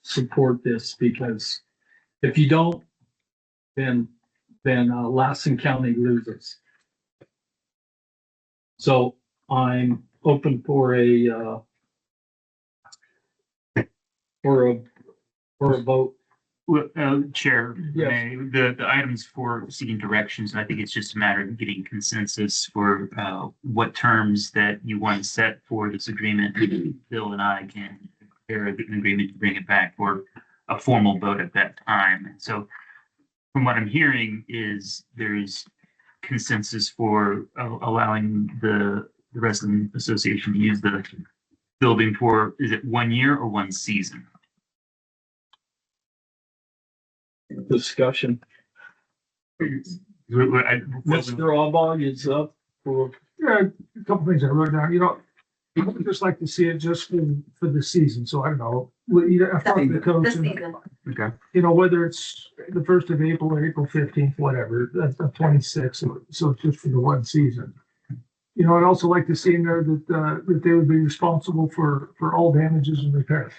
support this, because if you don't, then Lassen County loses. So I'm open for a vote. Well, Chair, Yes. the items for seeking directions, and I think it's just a matter of getting consensus for what terms that you want to set for this agreement. Bill and I can prepare an agreement to bring it back for a formal vote at that time. And so from what I'm hearing is there's consensus for allowing the Wrestling Association to use the building for, is it 1 year or 1 season? Discussion. Mr. Albaugh is up for. Yeah, a couple things I wrote down, I would just like to see it just for the season, so I don't know. I've talked to the coach, and, Okay. whether it's the 1st of April or April 15th, whatever, that's 26, so it's just for the one season. I'd also like to see in there that they would be responsible for all damages and repairs.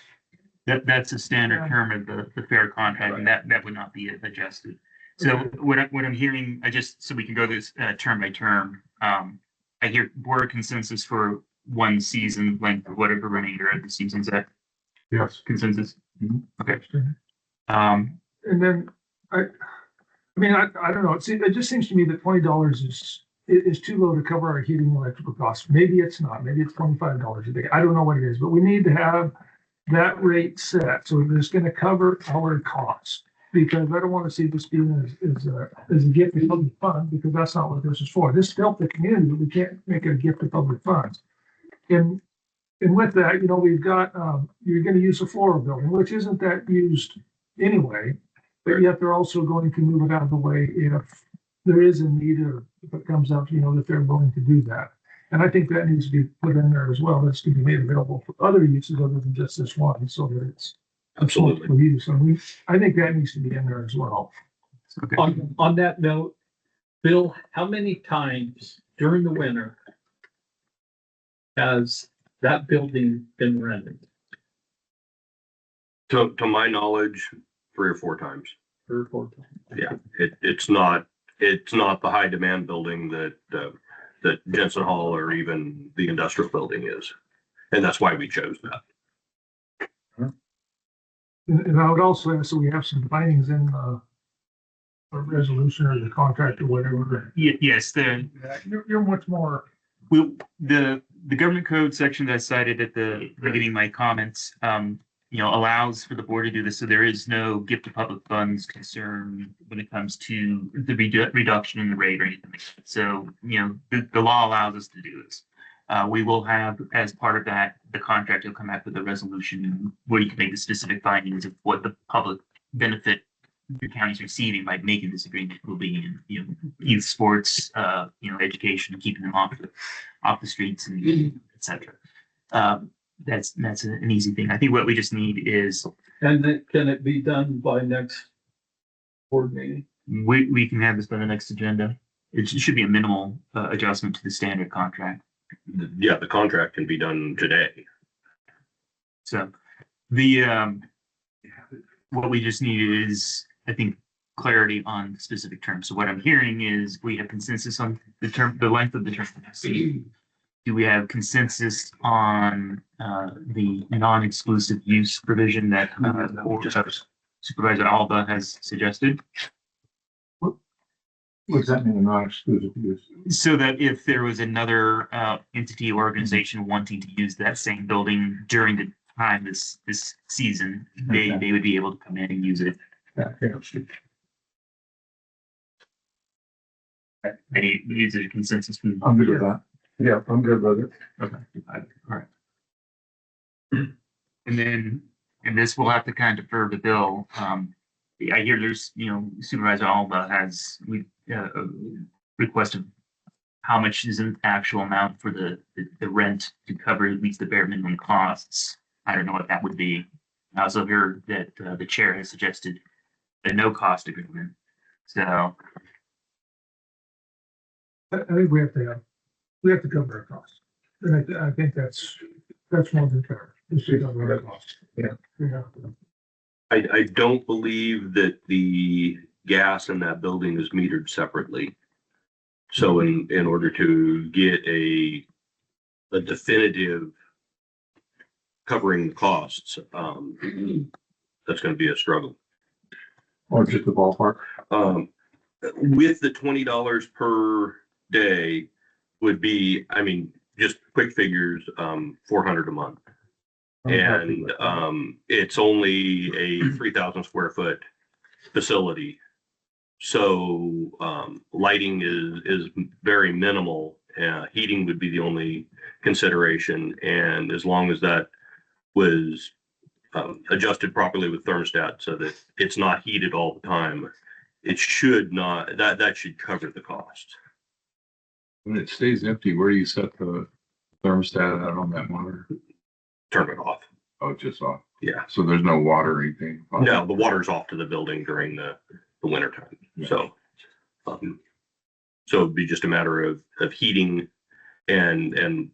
That's a standard term of the fair contract, and that would not be adjusted. So what I'm hearing, so we can go this term by term. I hear board consensus for 1 season length, or whatever remainder of the season. Is that Yes. consensus? Okay. And then I don't know. It just seems to me that $20 is too low to cover our heating and electrical costs. Maybe it's not. Maybe it's $25 a day. I don't know what it is, but we need to have that rate set so it's going to cover our costs. Because I don't want to see this being as a gift to public funds, because that's not what this is for. This is to help the community, but we can't make it a gift to public funds. And with that, we've got you're going to use a floral building, which isn't that used anyway, but yet they're also going to move it out of the way if there is a need, or if it comes up, that they're willing to do that. And I think that needs to be put in there as well. That's to be made available for other uses other than just this one, so that it's Absolutely. use. And I think that needs to be in there as well. Okay. On that note, Bill, how many times during the winter has that building been rented? To my knowledge, 3 or 4 times. 3 or 4 times. Yeah, it's not the high demand building that Jensen Hall or even the industrial building is. And that's why we chose that. And I would also ask that we have some findings in a resolution or the contract or whatever. Yes, You're much more. the government code section that I cited at the beginning of my comments, allows for the board to do this. So there is no gift to public funds concern when it comes to the reduction in the rate or anything like that. So, the law allows us to do this. We will have, as part of that, the contract will come back with a resolution where you can make the specific findings of what the public benefit the county's receiving by making this agreement will be in, youth sports, education, keeping them off the streets, and et cetera. That's an easy thing. I think what we just need is, And then can it be done by next board meeting? we can have this by the next agenda. It should be a minimal adjustment to the standard contract. Yeah, the contract can be done today. So what we just need is, I think, clarity on the specific terms. So what I'm hearing is we have consensus on the length of the term. Do we have consensus on the non-exclusive use provision that Supervisor Alba has suggested? What does that mean, non-exclusive use? So that if there was another entity or organization wanting to use that same building during the time this season, they would be able to come in and use it. Any user consensus? I'm good with that. Yeah, I'm good with it. Okay. All right. And this will have to kind of defer to Bill. I hear there's, Supervisor Alba has requested how much is an actual amount for the rent to cover at least the bare minimum costs. I don't know what that would be. I also heard that the chair has suggested a no cost agreement. So I think we have to cover our costs. And I think that's more than fair. Just to cover our costs. Yeah. We have to. I don't believe that the gas in that building is metered separately. So in order to get a definitive covering the costs, that's going to be a struggle. Or just a ballpark. With the $20 per day would be, I mean, just quick figures, 400 a month. And it's only a 3,000 square foot facility. So lighting is very minimal. Heating would be the only consideration. And as long as that was adjusted properly with thermostat so that it's not heated all the time, it should not, that should cover the cost. When it stays empty, where do you set the thermostat at on that monitor? Turn it off. Oh, it's just off. Yeah. So there's no water or anything? No, the water's off to the building during the winter time. Yeah. So it'd be just a matter of heating and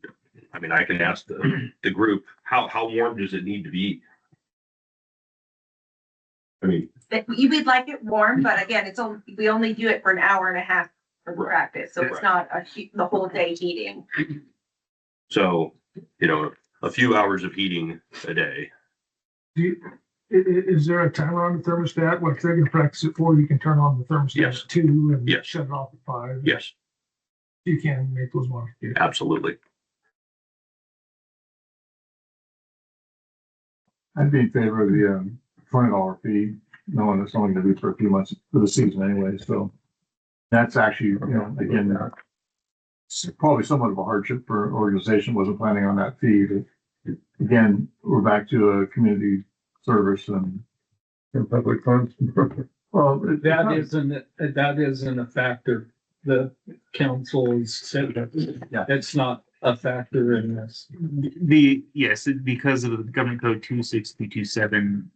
I mean, I can ask the group, how warm does it need to be? I mean, You would like it warm, but again, we only do it for an hour and a half for the Right. practice, so it's Right. not the whole day heating. so, a few hours of heating a day. Is there a timer on the thermostat? What if they're gonna practice at 4, you can turn on the thermostat Yes. at 2 and Yes. shut it off at 5? Yes, You can make those modifications. absolutely. I'd be in favor of the $20 fee, knowing it's only gonna be for a few months for the season anyway, so. That's actually, again, it's probably somewhat of a hardship for an organization wasn't planning on that fee, but again, we're back to a community service and public funds. Well, That isn't a factor. The council has said that it's not a factor in this. Yes, because of the government code 26327,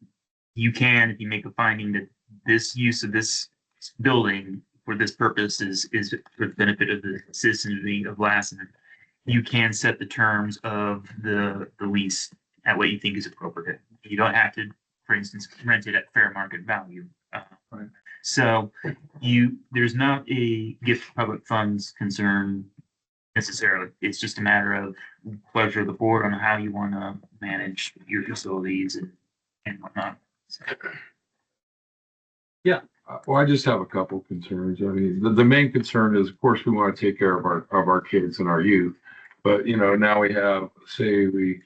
you can, if you make a finding that this use of this building for this purpose is for the benefit of the citizenry of Lassen, you can set the terms of the lease at what you think is appropriate. You don't have to, for instance, rent it at fair market value. Right. So there's not a gift of public funds concern necessarily. It's just a matter of pleasure of the board on how you want to manage your facilities and whatnot. So, Well, I just have a couple concerns. I mean, the main concern is, of course, we want to take care of our kids and our youth. But, now we have, say we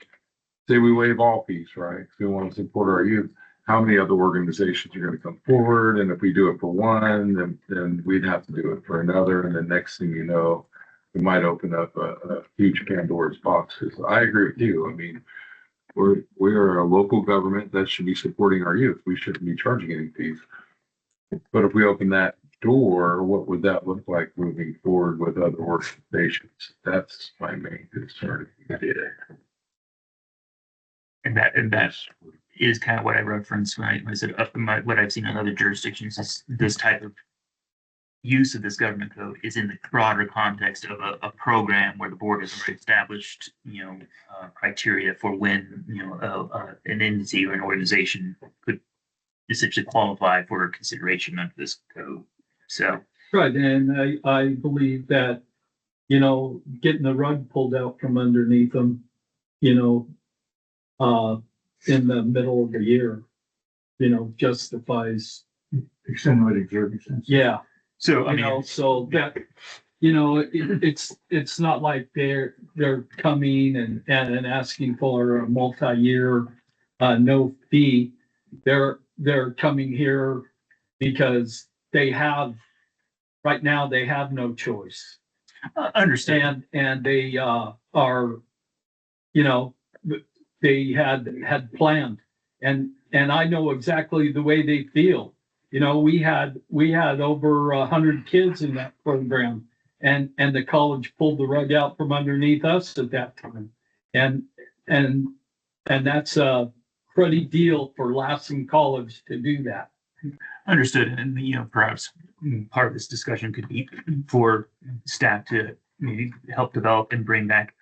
waive all fees, right? If we want to support our youth, how many other organizations are going to come forward? And if we do it for one, then we'd have to do it for another. And the next thing you know, we might open up a huge Pandora's boxes. I agree with you. I mean, we are a local government that should be supporting our youth. We shouldn't be charging any fees. But if we open that door, what would that look like moving forward with other organizations? That's my main concern. and that is kind of what I referenced when I said what I've seen in other jurisdictions is this type of use of this government code is in the broader context of a program where the board has already established, criteria for when, an entity or an organization could essentially qualify for consideration under this code. So, Right, and I believe that, getting the rug pulled out from underneath them, in the middle of the year, justifies, Extenuating circumstances. yeah. so I mean, So that, it's not like they're coming and asking for a multi-year, no fee. They're coming here because right now they have no choice. understand. And they, are, they had planned and I know exactly the way they feel. We had over 100 kids in that program and the college pulled the rug out from underneath us at that time. And that's a pretty deal for Lassen College to do that. Understood, and perhaps part of this discussion could be for staff to maybe help develop and bring back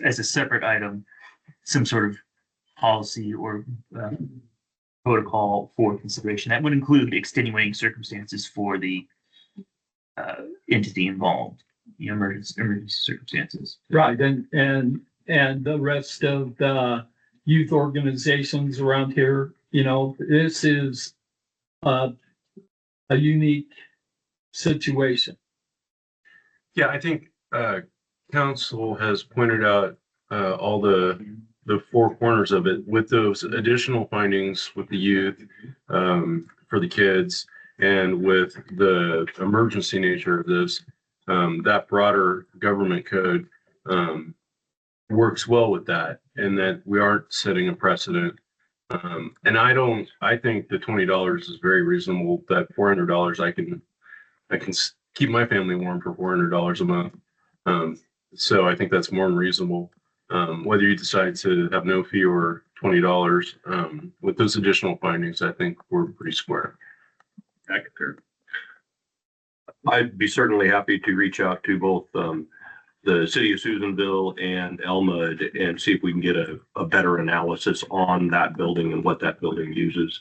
as a separate item some sort of policy or protocol for consideration. That would include extenuating circumstances for the entity involved, emergency circumstances. Right, and the rest of the youth organizations around here, this is a unique situation. Yeah, I think council has pointed out all the four corners of it with those additional findings with the youth, for the kids, and with the emergency nature of this. That broader government code works well with that, and that we aren't setting a precedent. And I think the $20 is very reasonable. That $400, I can keep my family warm for $400 a month. So I think that's more than reasonable. Whether you decide to have no fee or $20, with those additional findings, I think we're pretty square. I concur. I'd be certainly happy to reach out to both the city of Susanville and Elmwood and see if we can get a better analysis on that building and what that building uses.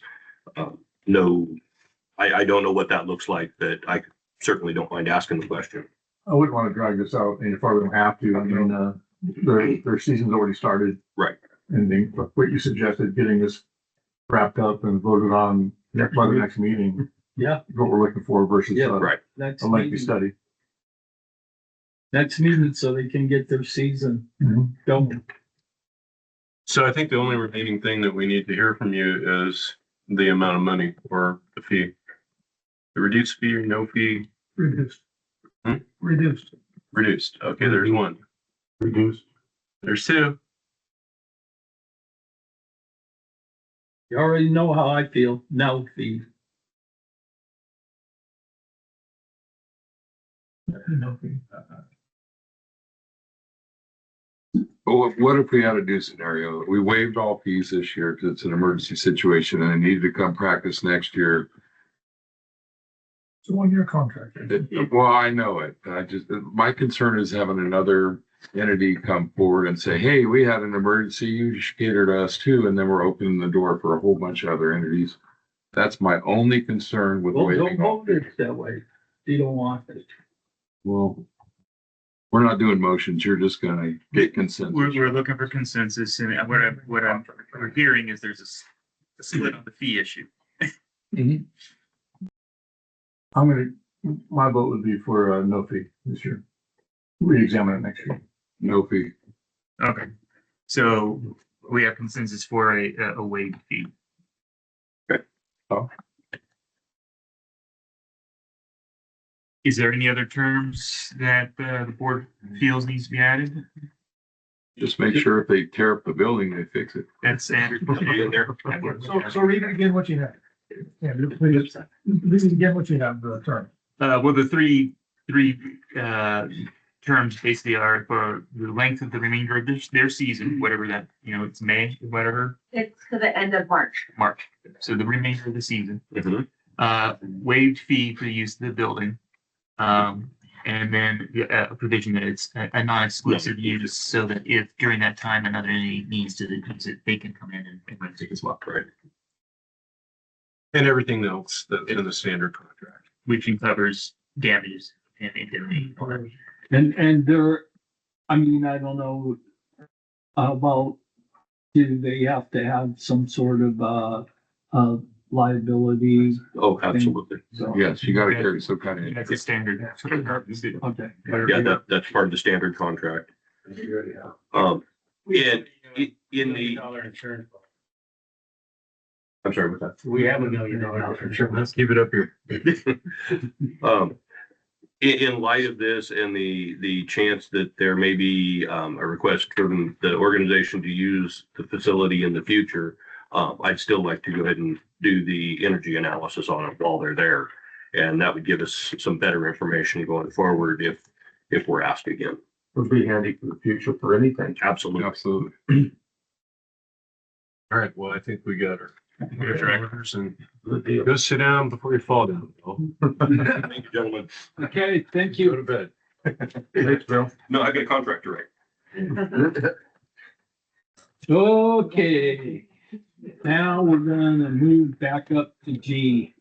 No, I don't know what that looks like, but I certainly don't mind asking the question. I wouldn't want to drag this out any farther than we have to. I mean, their season's already started. Right. And what you suggested, getting this wrapped up and voted on by the next meeting. Yeah. is what we're looking for versus Right. Next a lengthy meeting, study. next meeting, so they can get their season Mhm. going. So I think the only remaining thing that we need to hear from you is the amount of money or the fee. The reduced fee or no fee? Reduced. Hmm? Reduced. Reduced. Okay, there's one. Reduced. There's two. You already know how I feel, no fee. No fee. Well, what if we had a new scenario? We waived all fees this year because it's an emergency situation and they needed to come practice next year. It's a 1-year contract. Well, I know it. My concern is having another entity come forward and say, hey, we had an emergency, you should cater to us too. And then we're opening the door for a whole bunch of other entities. That's my only concern with Well, don't waiving all hold it that way. You don't want it. Well, we're not doing motions. You're just gonna get consensus. We're looking for consensus, and we're hearing is there's a split on the fee issue. My vote would be for no fee this year. Re-examine it next year. No fee. Okay, so we have consensus for a waived fee. Okay. Oh. Is there any other terms that the board feels needs to be added? Just make sure if they tear up the building, they fix it. That's standard. So read it again what you have. Yeah, please, read it again what you have, the term. Well, the three terms basically are for the length of the remainder of their season, whatever that, it's May, whatever, It's to the end of March. March. So the remainder of the season. Mhm. Waived fee for the use of the building. And then a provision that it's a non-exclusive use, so that if during that time another entity needs to use it, they can come in and rent it as well. Right. And everything else that's in the standard contract. Which covers damages and indemnity. And there, I mean, I don't know about, do they have to have some sort of liability? Oh, absolutely. So, Yes, you gotta carry some kind of. That's a standard. okay. Yeah, that's part of the standard contract. In the, I'm sorry, what's that? We have $1 million for sure. Let's keep it up here. In light of this and the chance that there may be a request from the organization to use the facility in the future, I'd still like to go ahead and do the energy analysis on it while they're there. And that would give us some better information going forward if we're asked again. Would be handy for the future for anything. Absolutely. Absolutely. All right, well, I think we got our directors and go sit down before you fall down. Thank you, gentlemen. Okay, thank Go you. to bed. Thanks, Bill. No, I got a contract to write. Okay. now we're gonna move back up to G.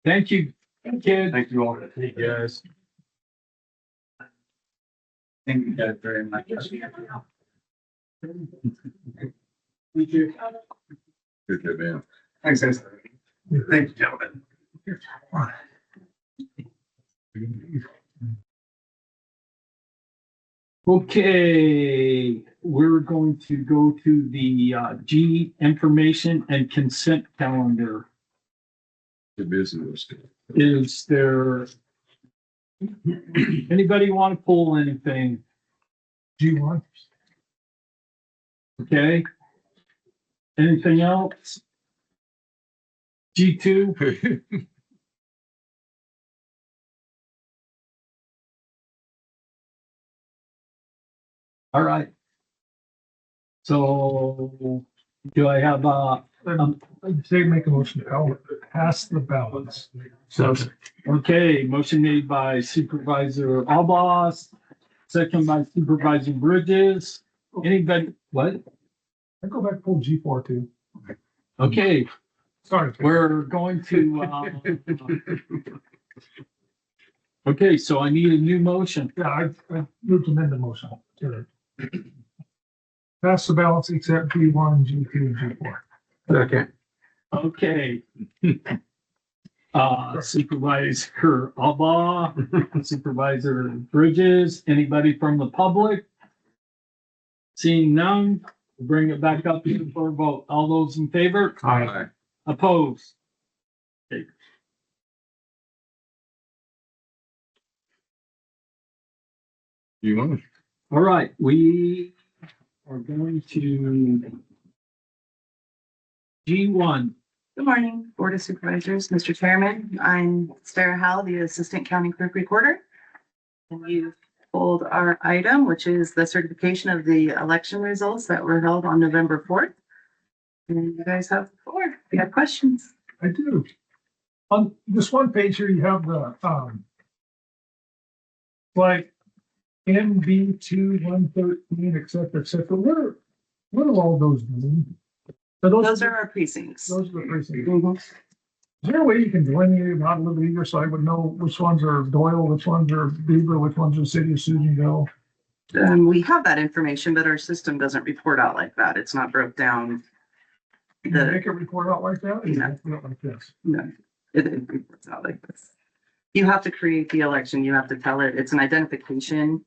Thank you, kids. Thank you all. Hey, guys. Thank you guys very much. Good, good man. Thanks, guys. Thank you, gentlemen. Okay, we're going to go to the G information and consent calendar. The business. Is there anybody want to pull anything? G1. Okay. Anything else? G2? All right. So do I have I'd say make a motion to pass the balance. so, okay, motion made by Supervisor Albas, second by Supervisor Bridges. Anybody, what? I go back full G4 too. Okay, Sorry. we're going to, okay, so I need a new motion. Yeah, I moved to amend the motion. to Pass the balance except G1, G2, and G4. Okay. Okay. Supervisor Alba, Supervisor Bridges, anybody from the public? Seeing none, we'll bring it back up here for a vote. All those in favor? Aye. Opposed? Okay. You want? All right, we are going to G1. Good morning, Board of Supervisors, Mr. Chairman. I'm Sarah Howell, the Assistant County Clerk Recorder. And you've pulled our item, which is the certification of the election results that were held on November 4th. And you guys have the floor if you have questions. I do. On this one page here, you have the, like MB2, 113, et cetera. What are all those mean? Those are our precincts. Those are the precincts. Mhm. Is there a way you can delineate them out a little bit easier so I would know which ones are Doyle, which ones are Beaver, which ones are City of Susanville? We have that information, but our system doesn't report out like that. It's not broke down. Can you make a report out like that? Or you No. have to do it like this? No, it reports out like this. You have to create the election. You have to tell it, it's an identification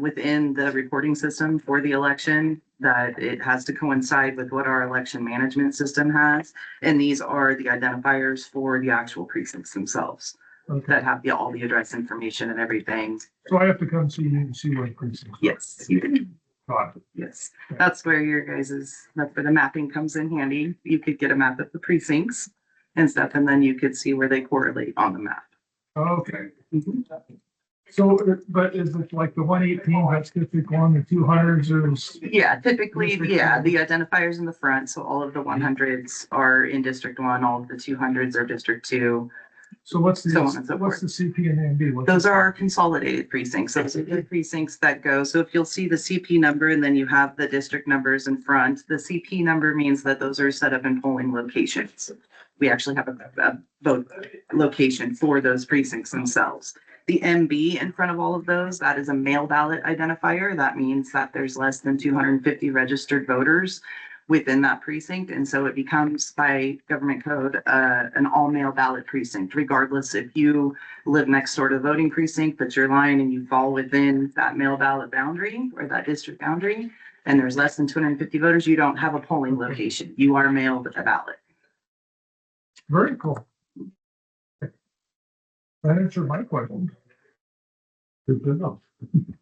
within the reporting system for the election that it has to coincide with what our election management system has. And these are the identifiers for the actual precincts themselves Okay. that have all the address information and everything. So I have to come see you and see what precincts. are. Yes, you can. Got it. Yes, that's where that's where the mapping comes in handy. You could get a map of the precincts and stuff, and then you could see where they correlate on the map. Okay. Mhm. So, but is it like the 118, that's District 1, the 200s is? Yeah, typically, yeah, the identifiers in the front, so all of the 100s are in District 1, all of the 200s are District 2. So what's So on and so what's the CP and MB? What's Those the- are our consolidated precincts. Those are the precincts that go. So if you'll see the CP number and then you have the district numbers in front, the CP number means that those are set up in polling locations. We actually have a vote location for those precincts themselves. The MB in front of all of those, that is a mail ballot identifier. That means that there's less than 250 registered voters within that precinct. And so it becomes by government code, an all mail ballot precinct, regardless if you live next door to the voting precinct, but you're lying and you fall within that mail ballot boundary or that district boundary, and there's less than 250 voters, you don't have a polling location. You are mailed a ballot. Very cool. That answered my question. Good to know.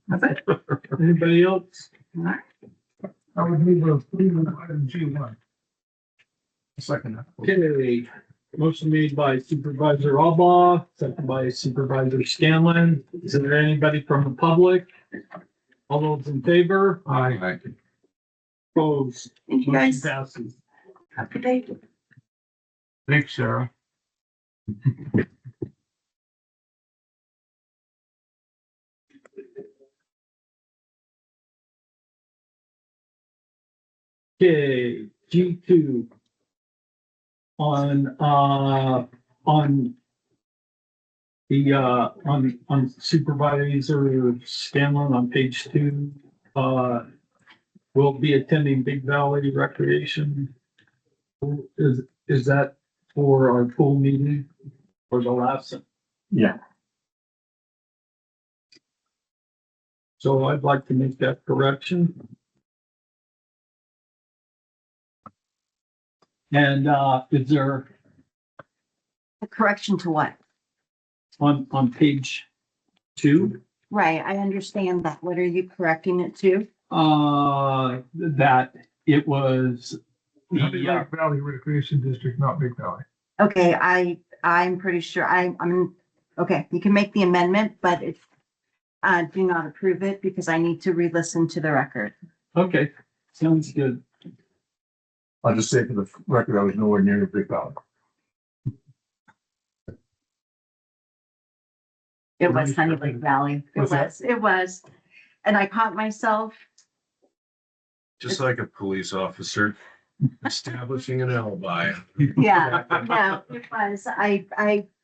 That's it. Anybody else? All right. I would move a approval item G1. Second. Okay, motion made by Supervisor Alba, second by Supervisor Scanlon. Is there anybody from the public? All those in favor? Aye. Opposed? Thank you, Motion guys. passes. Have a good day. Thanks, Sarah. Okay, G2 on on Supervisor Scanlon on page 2, will be attending Big Valley Recreation. Is that for our pool meeting or the Lassen? Yeah. So I'd like to make that correction. And, is there A correction to what? on page 2, Right, I understand that. What are you correcting it to? that it was Lake the, Valley Recreation District, not Big Valley. Okay, I'm pretty sure I'm, okay, you can make the amendment, but it's, do not approve it because I need to re-listen to the record. okay, sounds good. I'll just say for the record, I was nowhere near Big Valley. It was Sunny Lake Valley. It Was that? was, it was. And I caught myself, Just like a police officer establishing an alibi. yeah, no, it was. I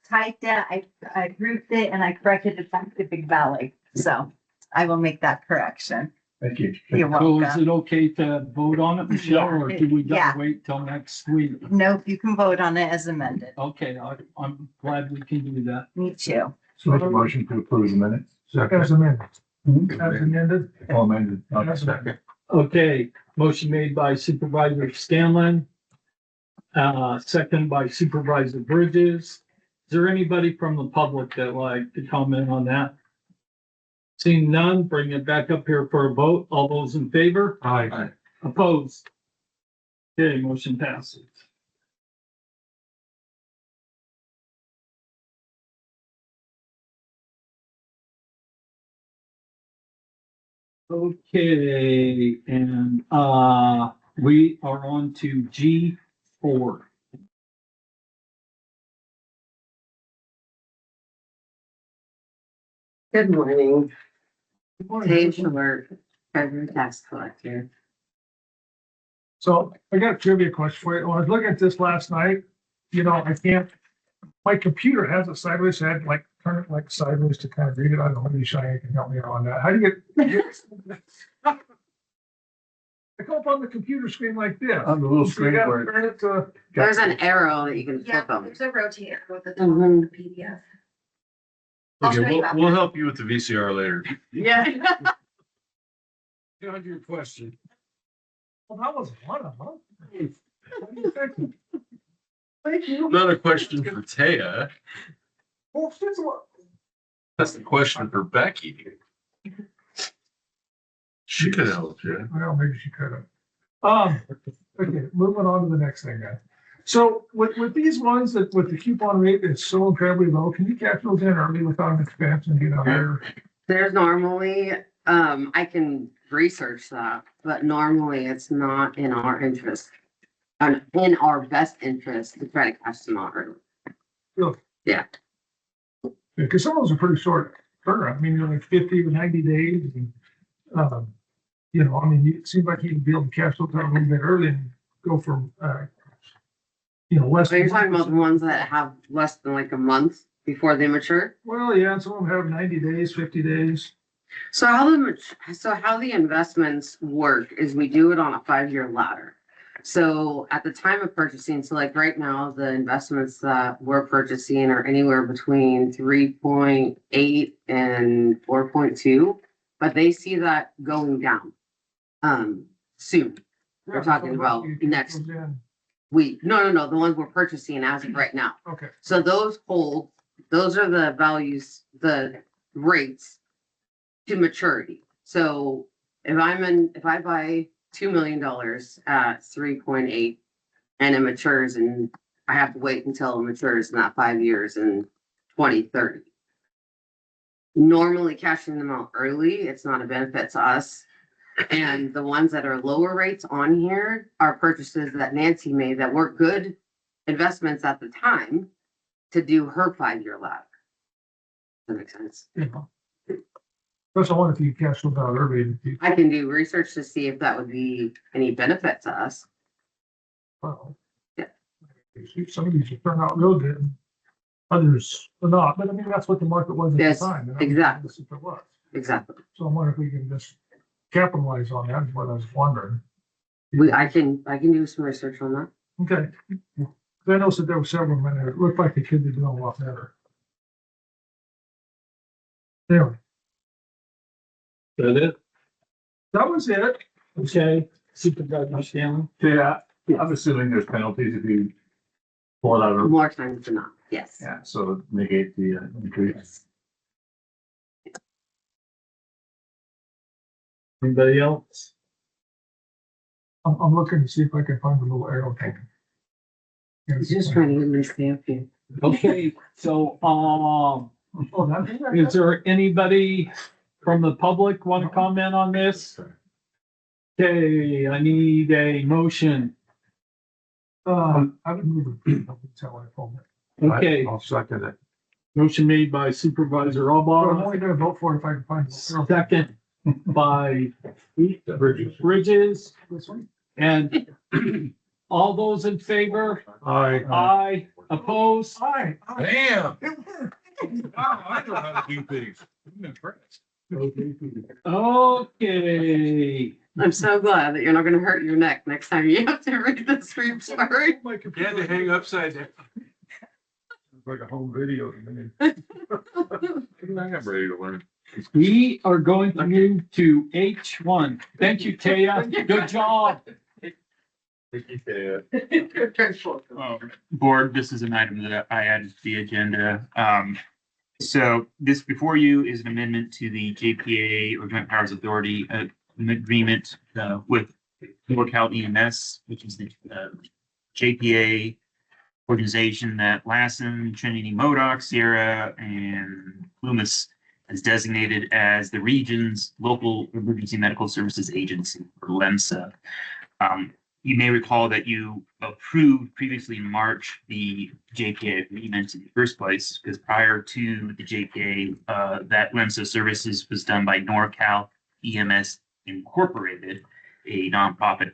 typed it, I grouped it and I corrected it back to Big Valley. So I will make that correction. Thank you. You're So is welcome. it okay to vote on it, Michelle, or do we Yeah. gotta wait till next week? Nope, you can vote on it as amended. Okay, I'm glad we can do that. Me too. So make a motion to approve the minutes. As amended. As amended. All amended. Not As second. amended. Okay, motion made by Supervisor Scanlon. Second by Supervisor Bridges. Is there anybody from the public that would like to comment on that? Seeing none, bring it back up here for a vote. All those in favor? Aye. Opposed? Okay, motion passes. Okay, and, we are on to G4. Good morning. Dave Short, Treasurer Tax Collector. So I got a trivia question for you. When I was looking at this last night, I can't, my computer has it sideways, so I had to like turn it like sideways to kind of read it. I don't know, maybe Cheyenne can help me out on that. How do you get? I come up on the computer screen like this. On the little So you screen gotta where. turn it to. There's an arrow that you can Yeah, flip them. there's a rotator with the top of Mhm. the PDF. I'll Okay, show you after. we'll help you with the VCR later. Yeah. On your question. Well, that was one of them. What do you think? Thank you. Not a question for Taya. Well, since what? That's the question for Becky. She could help you. Well, maybe she could have. Okay, moving on to the next thing then. So with these ones that with the coupon rate is so incredibly low, can you catch those in early without an expense and get a higher? There's normally, I can research that, but normally it's not in our interest. And in our best interest to try to catch them out early. Because some of those are pretty short turnaround. I mean, they're like 50 or 90 days. And, it seems like you can be able to catch those out a little bit early and go from, less. So you're than talking about the 1%. ones that have less than like a month before they mature? Well, yeah, and some of them have 90 days, 50 days. So how the investments work is we do it on a 5-year ladder. So at the time of purchasing, so like right now, the investments that we're purchasing are anywhere between 3.8 and 4.2, but they see that going down soon. We're talking about next week. No, the ones we're purchasing as of right now. Okay. So those are the values, the rates to maturity. So if I buy $2 million at 3.8 and it matures and I have to wait until it matures in that 5 years in 2030. Normally cashing them out early, it's not a benefit to us. And the ones that are lower rates on here are purchases that Nancy made that were good investments at the time to do her 5-year ladder. That makes sense. Plus, I wonder if you catch those out early. I can do research to see if that would be any benefit to us. Well. Yeah. Some of these will turn out real good, and others are not, but I mean, that's what the market was at Yes, the time. and that was exactly. If it was. Exactly. So I'm wondering if we can just capitalize on that, is what I was wondering. I can do some research on that. Okay. 'Cause I noticed that there were several men, it looked like the kid did a lot better. Anyway, That it? that was it. Okay, Supervisor Shannon? Yeah, I'm assuming there's penalties if you pull it out of, More times than not, yes. yeah, so negate the increase. Anybody else? I'm looking to see if I can find a little arrow thing. He's just trying to get me stamp you. Okay, so, Oh, that- is there anybody from the public want to comment on this? Okay, I need a motion. I would move it. That's how I told it. Okay, I'll second it. motion made by Supervisor But I'm Alba, only gonna vote for it if I can find it. second by Bridges, and all those in favor? Aye, opposed? Hi. Damn. It worked. Wow, I know how to do things. I'm impressed. Okay, I'm so glad that you're not gonna hurt your neck next time you have to read this report. You had to hang upside down. It's like a home video. I'm ready to learn. we are going to move to H1. Thank you, Taya. Good job. Board, this is an item that I added to the agenda. So this before you is an amendment to the JPA or Joint Powers Authority an agreement with NorCal EMS, which is the JPA organization that Lassen, Trinity, Modoc, Sierra, and Loomis has designated as the region's local emergency medical services agency, or LEMSA. You may recall that you approved previously in March the JPA agreement in the first place, because prior to the JPA, that LEMSA services was done by NorCal EMS Incorporated, a nonprofit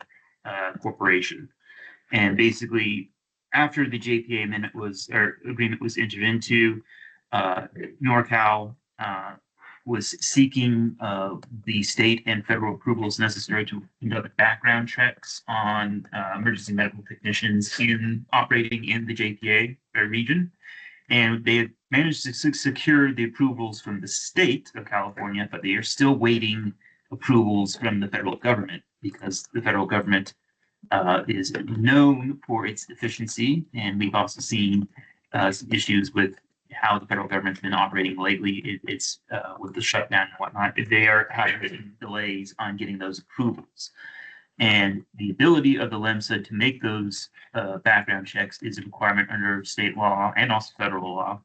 corporation. And basically, after the JPA agreement was entered into, NorCal was seeking the state and federal approvals necessary to conduct background checks on emergency medical technicians operating in the JPA region. And they had managed to secure the approvals from the state of California, but they are still waiting approvals from the federal government, because the federal government is known for its efficiency. And we've also seen some issues with how the federal government's been operating lately. It's with the shutdown and whatnot. They are having delays on getting those approvals. And the ability of the LEMSA to make those background checks is a requirement under state law and also federal law.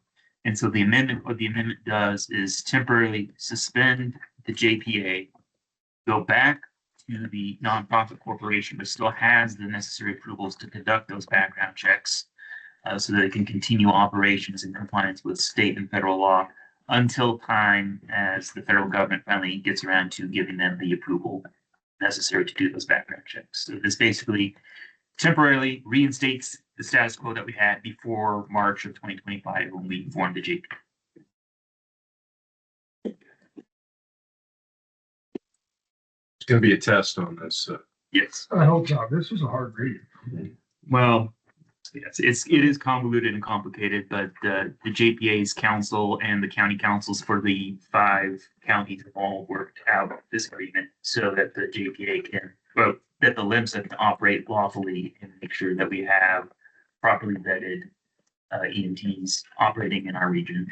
And so what the amendment does is temporarily suspend the JPA, go back to the nonprofit corporation, but still has the necessary approvals to conduct those background checks, so that it can continue operations in compliance with state and federal law until time as the federal government finally gets around to giving them the approval necessary to do those background checks. So this basically temporarily reinstates the status quo that we had before March of 2025 when we formed the JP. It's gonna be a test on this. Yes. I hope so. This was a hard read. Well, yes, it is convoluted and complicated, but the JPA's council and the county councils for the 5 counties have all worked out this agreement so that the JPA can, well, that the LEMSA can operate lawfully and make sure that we have properly vetted EMTs operating in our region.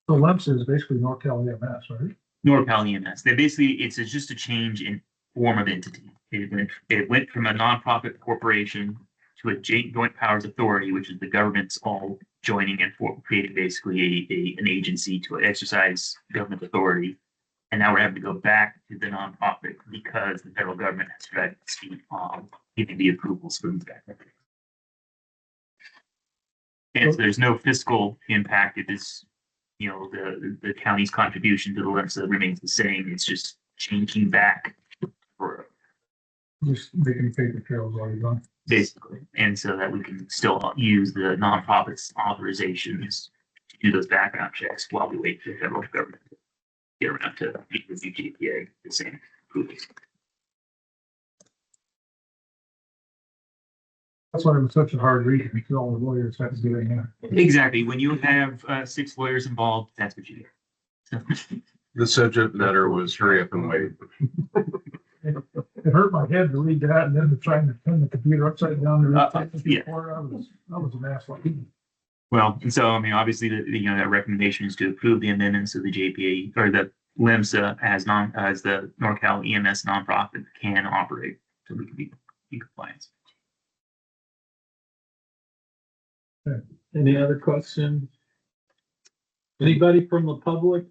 So LEMS is basically NorCal EMS, right? NorCal EMS. They basically, it's just a change in form of entity. It went from a nonprofit corporation to a joint powers authority, which is the government's all joining and creating basically an agency to exercise government authority. And now we're having to go back to the nonprofit because the federal government has dragged its feet on giving the approvals for these background. And so there's no fiscal impact. It is, the county's contribution to the LEMSA remains the same. It's just changing back for Just making paper trails all you want. basically. And so that we can still use the nonprofits authorizations to do those background checks while we wait for the federal government to get around to review GPA, the same approvals. That's why it was such a hard read, because all the lawyers had to do it now. Exactly. When you have 6 lawyers involved, that's what you do. So, The subject matter was hurry up and wait. It hurt my head to read that and then to try and turn the computer upside down. Yeah. I was an ass like. well, and so, I mean, obviously, that recommendation is to approve the amendments of the JPA or the LIMSA as the NorCal EMS nonprofit can operate, so we can be in compliance. Any other questions? Anybody from the public?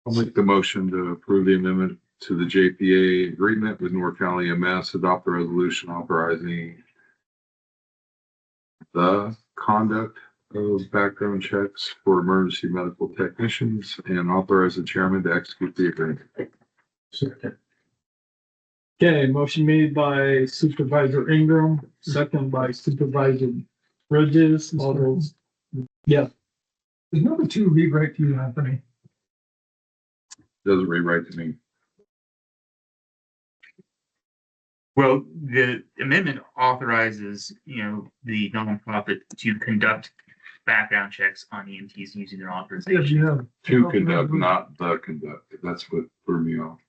I'll make the motion to approve the amendment to the JPA agreement with NorCal EMS, adopt the resolution authorizing the conduct of background checks for emergency medical technicians and authorize the chairman to execute the agreement. Okay, motion made by Supervisor Ingram, second by Supervisor Bridges. All those, yeah, There's number 2 read right to you, Anthony. Doesn't read right to me. Well, the amendment authorizes, the nonprofit to conduct background checks on EMTs using their Yes, authorization. you have. To conduct, not the conduct. That's what threw me off.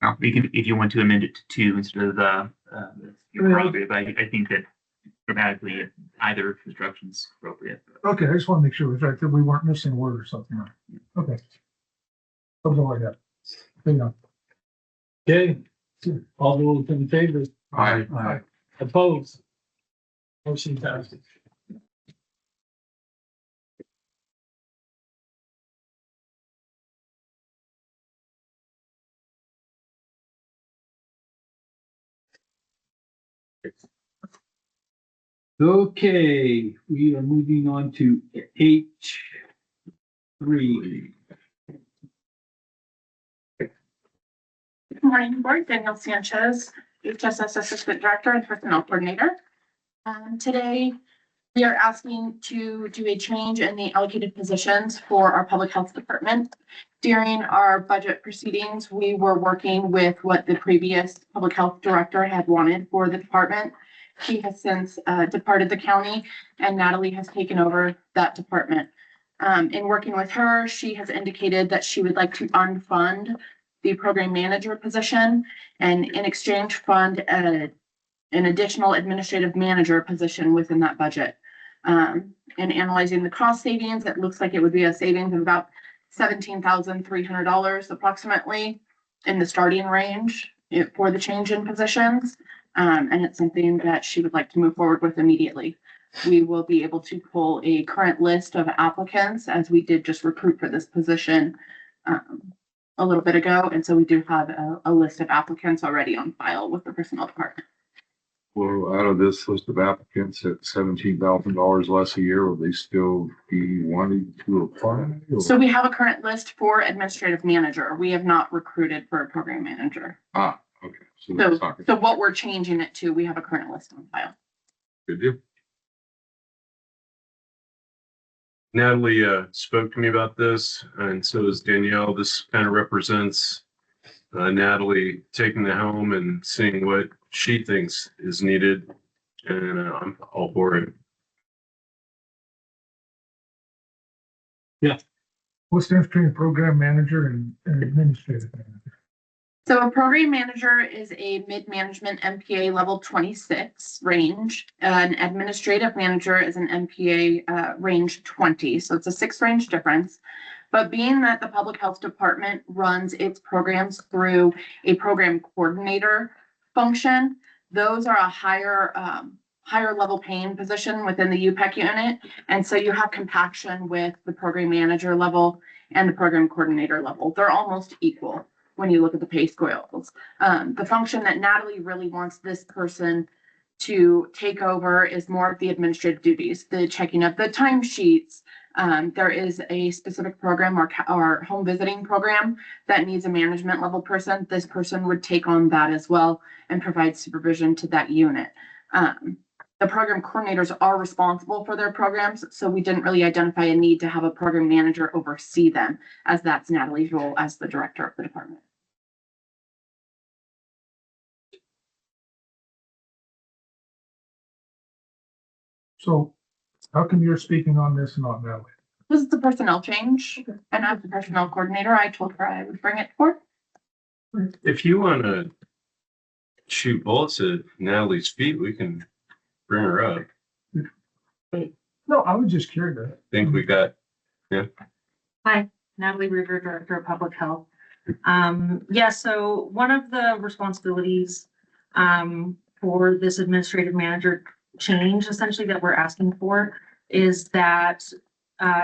Now, if you want to amend it to 2 instead of your prerogative, I think that grammatically either construction's appropriate. Okay, I just want to make sure it was right, that we weren't missing a word or something. Okay. Something like that. There you go. okay. All those in favor? Aye. Opposed? Motion passes. Okay, we are moving on to H3. Good morning, Board. Danielle Sanchez, HSS Assistant Director and Personnel Coordinator. Today, we are asking to do a change in the allocated positions for our Public Health Department. During our budget proceedings, we were working with what the previous Public Health Director had wanted for the department. She has since departed the county, and Natalie has taken over that department. In working with her, she has indicated that she would like to unfund the program manager position and in exchange fund an additional administrative manager position within that budget. In analyzing the cost savings, it looks like it would be a savings of about $17,300 approximately in the starting range for the change in positions. And it's something that she would like to move forward with immediately. We will be able to pull a current list of applicants, as we did just recruit for this position a little bit ago. And so we do have a list of applicants already on file with the personnel department. Well, out of this list of applicants at $17,000 less a year, will they still be wanting to apply? Or- So we have a current list for administrative manager. We have not recruited for a program manager. Ah, okay. So that's not So what we're changing it to, we have a current list on file. good deal. Natalie spoke to me about this, and so does Danielle. This kind of represents Natalie taking the helm and seeing what she thinks is needed, and I'm all for it. What's the difference between a program manager and an administrative manager? So a program manager is a mid-management MPA level 26 range. An administrative manager is an MPA range 20. So it's a 6 range difference. But being that the public health department runs its programs through a program coordinator function, those are a higher level paying position within the UPEC unit. And so you have compaction with the program manager level and the program coordinator level. They're almost equal when you look at the pay scales. The function that Natalie really wants this person to take over is more of the administrative duties, the checking of the timesheets, There is a specific program or home visiting program that needs a management level person. This person would take on that as well and provide supervision to that unit. The program coordinators are responsible for their programs, so we didn't really identify a need to have a program manager oversee them, as that's Natalie's role as the director of the department. So how come you're speaking on this and not Natalie? This is the personnel change, and as the personnel coordinator, I told her I would bring it forward. If you wanna shoot bullets at Natalie's feet, we can bring her up. No, I was just curious. Think we got, Hi, Natalie Ruger, Director of Public Health. So one of the responsibilities for this administrative manager change essentially that we're asking for is that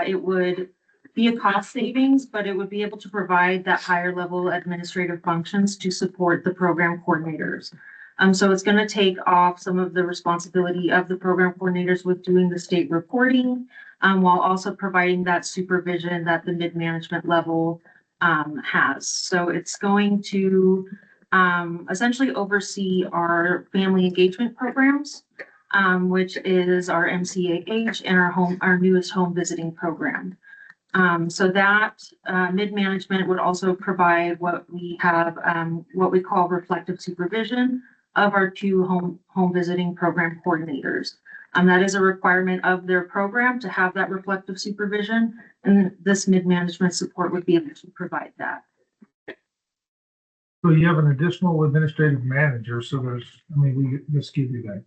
it would be a cost savings, but it would be able to provide that higher level administrative functions to support the program coordinators. So it's going to take off some of the responsibility of the program coordinators with doing the state reporting, while also providing that supervision that the mid-management level has. So it's going to essentially oversee our family engagement programs, which is our MCAH and our newest home visiting program. So that mid-management would also provide what we have, what we call reflective supervision of our two home visiting program coordinators. That is a requirement of their program to have that reflective supervision, and this mid-management support would be able to provide that. So you have an additional administrative manager, so we just give you that.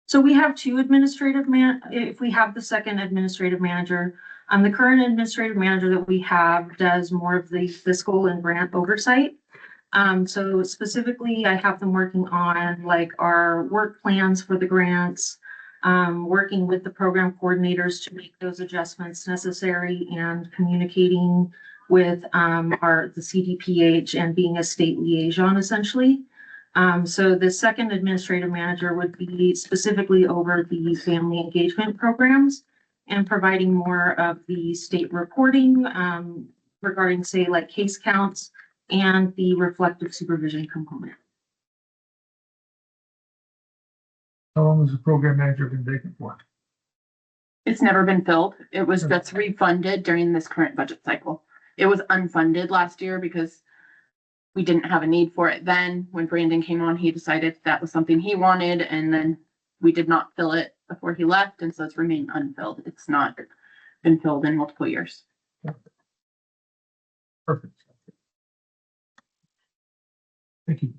So we have two if we have the second administrative manager, the current administrative manager that we have does more of the fiscal and grant oversight. So specifically, I have them working on like our work plans for the grants, working with the program coordinators to make those adjustments necessary and communicating with the CDPH and being a state liaison essentially. So the second administrative manager would be specifically over the family engagement programs and providing more of the state reporting regarding, say, like case counts and the reflective supervision component. How long has the program manager been vacant for? It's never been filled. It was just refunded during this current budget cycle. It was unfunded last year because we didn't have a need for it then. When Brandon came on, he decided that was something he wanted, and then we did not fill it before he left, and so it's remained unfilled. It's not been filled in multiple years. Perfect. Thank you.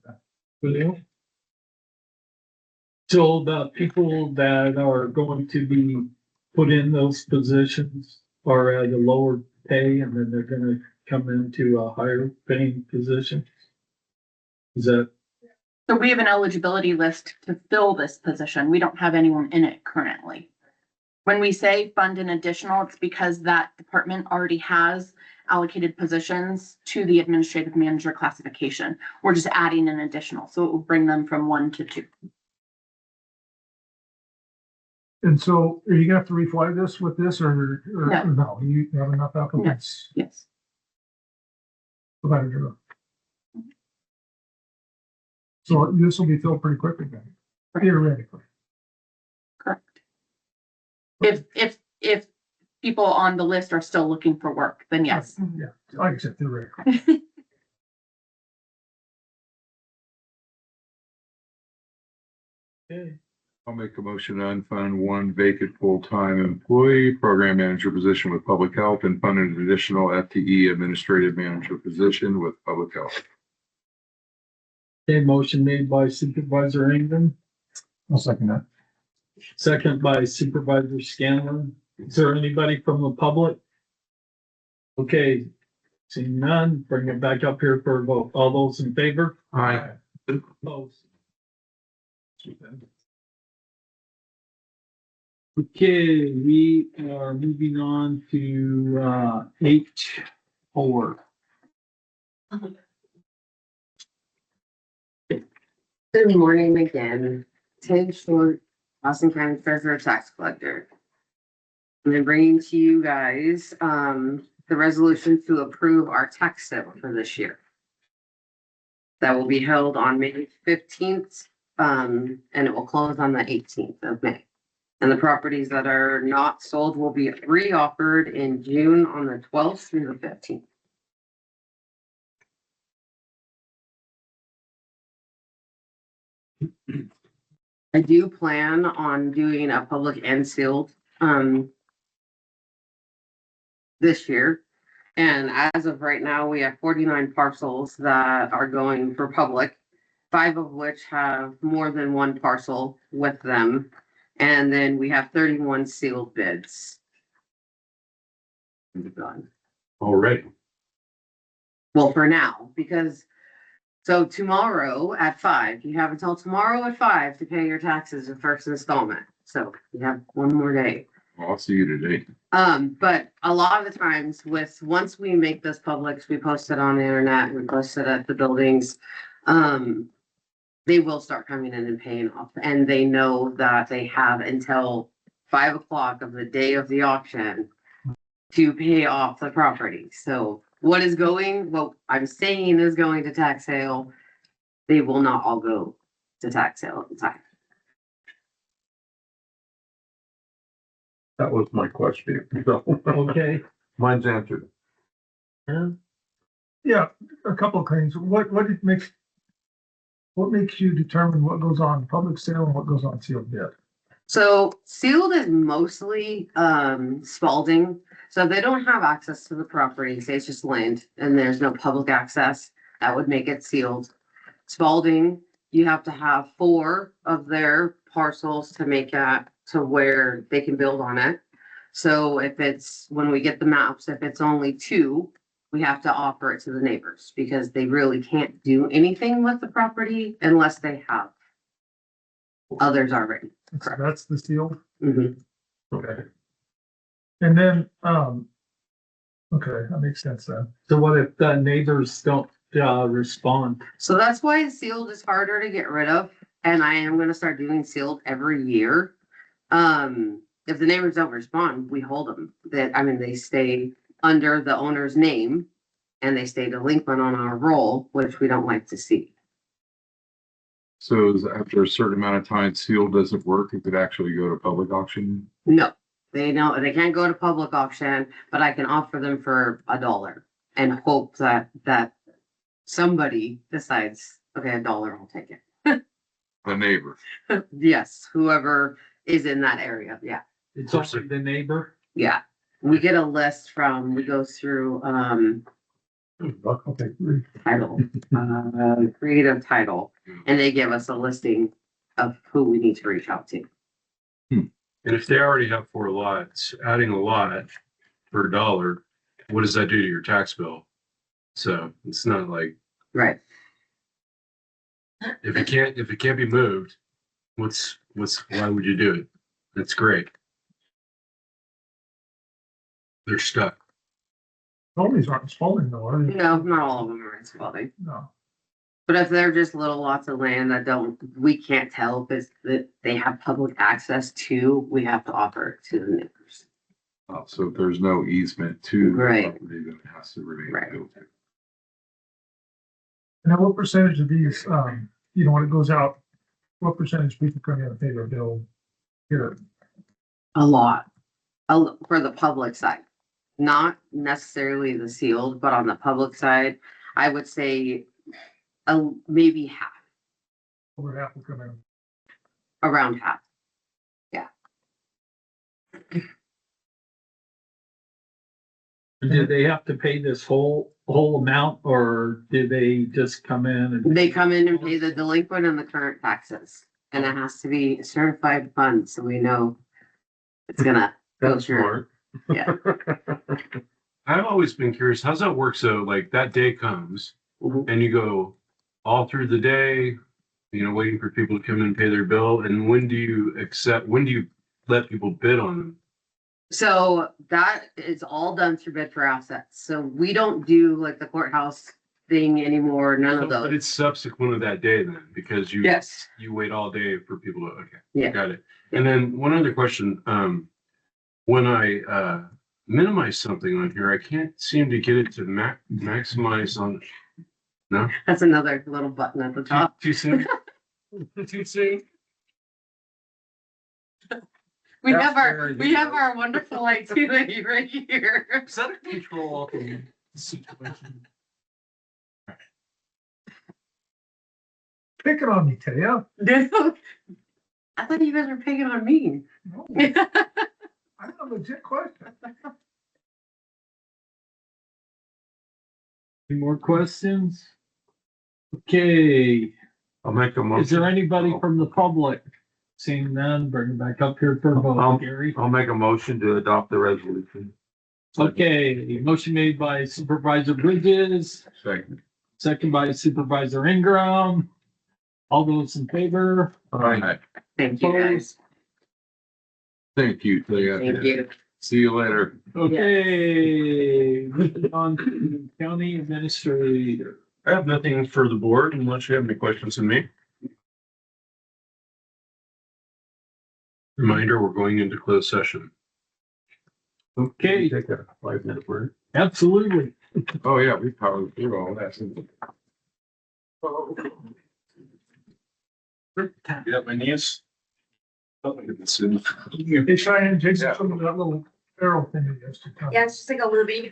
So the people that are going to be put in those positions are at a lower pay, and then they're gonna come into a higher paying position? Is that? So we have an eligibility list to fill this position. We don't have anyone in it currently. When we say fund an additional, it's because that department already has allocated positions to the administrative manager classification. We're just adding an additional, so it will bring them from 1 to 2. And so are you gonna have to refly this with this or no? You have enough applicants? Yes. Provided you're. So this will be filled pretty quickly then, theoretically. Correct. If people on the list are still looking for work, then yes. Yeah, like I said, theoretically. Okay. I'll make a motion to unfund one vacant full-time employee program manager position with public health and fund an additional FTE administrative manager position with public health. Okay, motion made by Supervisor England, I'll second that. second by Supervisor Scanlon. Is there anybody from the public? Okay, seeing none, bring it back up here for a vote. All those in favor? Aye. Opposed? Okay, we are moving on to H4. Good morning again. Ted Short, Lassen County Treasurer Tax Collector. And then bringing to you guys, the resolution to approve our tax sale for this year. That will be held on May 15th, and it will close on the 18th of May. And the properties that are not sold will be re-offered in June on the 12th through the 15th. I do plan on doing a public and sealed, this year. And as of right now, we have 49 parcels that are going for public, 5 of which have more than one parcel with them. And then we have 31 sealed bids. Already. Well, for now, because, so tomorrow at 5, you have until tomorrow at 5 to pay your taxes, the first installment. So you have one more day. Well, I'll see you today. But a lot of the times once we make this public, we post it on the internet, we post it at the buildings. They will start coming in and paying off, and they know that they have until 5 o'clock of the day of the auction to pay off the property. So what I'm saying is going to tax sale, they will not all go to tax sale at the time. That was my question. So, Okay. mine's answered. Yeah, a couple of things. What makes you determine what goes on public sale and what goes on sealed bid? So sealed is mostly Spalding. So if they don't have access to the property, say it's just land and there's no public access, that would make it sealed. Spalding, you have to have 4 of their parcels to make it to where they can build on it. So when we get the maps, if it's only 2, we have to offer it to the neighbors because they really can't do anything with the property unless they have others already. So that's the sealed. Mhm. Okay. And then, okay, that makes sense then. So what if the neighbors don't respond? So that's why sealed is harder to get rid of. And I am gonna start doing sealed every year. If the neighbors don't respond, we hold them. They stay under the owner's name and they stay delinquent on our roll, which we don't like to see. So is after a certain amount of time, sealed doesn't work, it could actually go to public auction? No, they can't go to public auction, but I can offer them for $1 and hope that somebody decides, okay, $1, I'll take it. The neighbor. Yes, whoever is in that area, yeah. It's also the neighbor. Yeah, we get a list we go through, I'll take 3. title, creative title, and they give us a listing of who we need to reach out to. And if they already have 4 lots, adding a lot for $1, what does that do to your tax bill? So it's not like, Right. if it can't be moved, why would you do it? That's great. They're stuck. All these aren't Spalding though, are they? No, not all of them are in Spalding. No. But if they're just little lots of land we can't tell if that they have public access to, we have to offer it to the neighbors. So if there's no easement to the Right. property, then it has to remain Right. built. Now, what percentage of these, when it goes out, what percentage people come in and pay their bill here? A lot, for the public side, not necessarily the sealed, but on the public side, I would say maybe half, Over half will come in. around half. Yeah. Do they have to pay this whole amount, or do they just come in and? They come in and pay the delinquent and the current taxes, and it has to be certified funds, so we know it's gonna go That's through. smart. Yeah. I've always been curious, how's that work? So like that day comes Mhm. and you go all through the day, waiting for people to come in and pay their bill. And when do you let people bid on them? So that is all done through bid for assets. So we don't do like the courthouse thing anymore, none of But those. it's subsequent of that day then, because you Yes, wait all day for people to, okay. Yeah. Got it. And then one other question, when I minimize something on here, I can't seem to get it to maximize on. No? That's another little button at the top. Too soon? Too soon? We That's have where we have our wonderful IT lady right here. Is that a control situation? Pick it on me, Taya. I thought you guys were picking on me. No, I have a legit question. Any more questions? Okay, I'll make a motion. is there anybody from the public? Seeing none, bring it back up here for a vote, Gary. I'll make a motion to adopt the resolution. Okay, motion made by Supervisor Bridges, Second. second by Supervisor Ingram. All those in favor? All right. Thank you guys. Thank you, Taylor. Thank you. See you later. Okay, moving on to county administrator. I have nothing for the board unless you have any questions of me. Reminder, we're going into closed session. Okay, Take a 5-minute break. absolutely. Oh, yeah, we powered through all that. Yeah, my niece. Hey, Cheyenne, Jason, some of that little arrow thing that you used to tell. Yeah, it's just like a little baby.